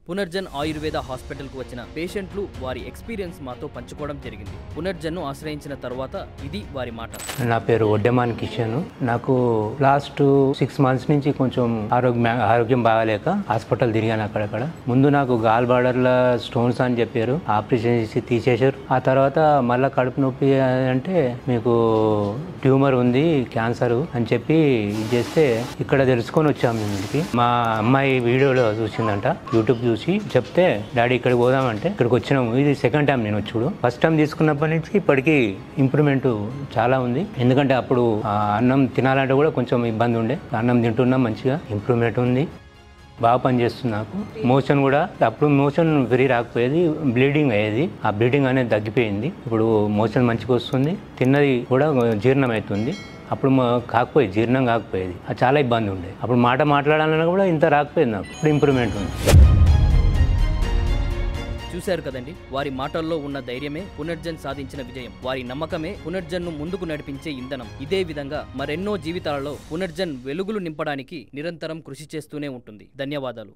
పునర్జన్ Ayurveda hospital కు వచ్చిన పేషెంట్లు వారి ఎక్స్పీరియన్స్ మాతో పంచుకోవడం జరిగింది. పునర్జన్ ను ఆశ్రయించిన తర్వాత ఇది వారి మాట. నా పేరు ఒడ్డెమాన్ కిషన్. నాకు లాస్ట్ 6 months నుంచి కొంచెం ఆరోగ్యం బాగాలేక హాస్పిటల్ తిరిగాను అక్కడక్కడ. ముందు నాకు గాల్ బార్డర్ల స్టోన్స్ అని చెప్పారు, ఆపరేషన్ చేసి తీసేశారు. ఆ తర్వాత మళ్ళీ కడుపు నొప్పి అంటే మీకు ట్యూమర్ ఉంది, క్యాన్సర్ అని చెప్పి చేస్తే ఇక్కడ తెలుసుకొని వచ్చాము ఇంటికి. మా అమ్మాయి వీడియోలో చూసిందంట, యూట్యూబ్ చూసి చెప్తే డాడీ ఇక్కడికి పోదామంటే ఇక్కడికి వచ్చినాము. ఇది సెకండ్ టైం నేను వచ్చుడు. ఫస్ట్ టైం తీసుకున్నప్పటి నుంచి ఇప్పటికీ ఇంప్రూవ్మెంట్ చాలా ఉంది. ఎందుకంటే అప్పుడు అన్నం తినాలంటే కూడా కొంచెం ఇబ్బంది ఉండే, అన్నం తింటున్నాం, మంచిగా ఇంప్రూవ్మెంట్ ఉంది. బాగా పనిచేస్తుంది నాకు. మోషన్ కూడా అప్పుడు మోషన్ వెరీ రాకపోయేది, బ్లీడింగ్ అయ్యేది. ఆ బ్లీడింగ్ అనేది తగ్గిపోయింది. ఇప్పుడు మోషన్ మంచిగా వస్తుంది, తిన్నది కూడా జీర్ణం అవుతుంది. అప్పుడు కాకపోయేది, జీర్ణం కాకపోయేది, అది చాలా ఇబ్బంది ఉండేది. అప్పుడు మాట్లాడాలన్నా కూడా ఇంత రాకపోయేది నాకు. ఇప్పుడు ఇంప్రూవ్మెంట్ ఉంది. చూశారు కదండి, వారి మాటల్లో ఉన్న ధైర్యమే పునర్జన్ సాధించిన విజయం. వారి నమ్మకమే పునర్జన్ ను ముందుకు నడిపించే ఇంధనం. ఇదే విధంగా మరెన్నో జీవితాలలో పునర్జన్ వెలుగులు నింపడానికి నిరంతరం కృషి చేస్తూనే ఉంటుంది. ధన్యవాదాలు.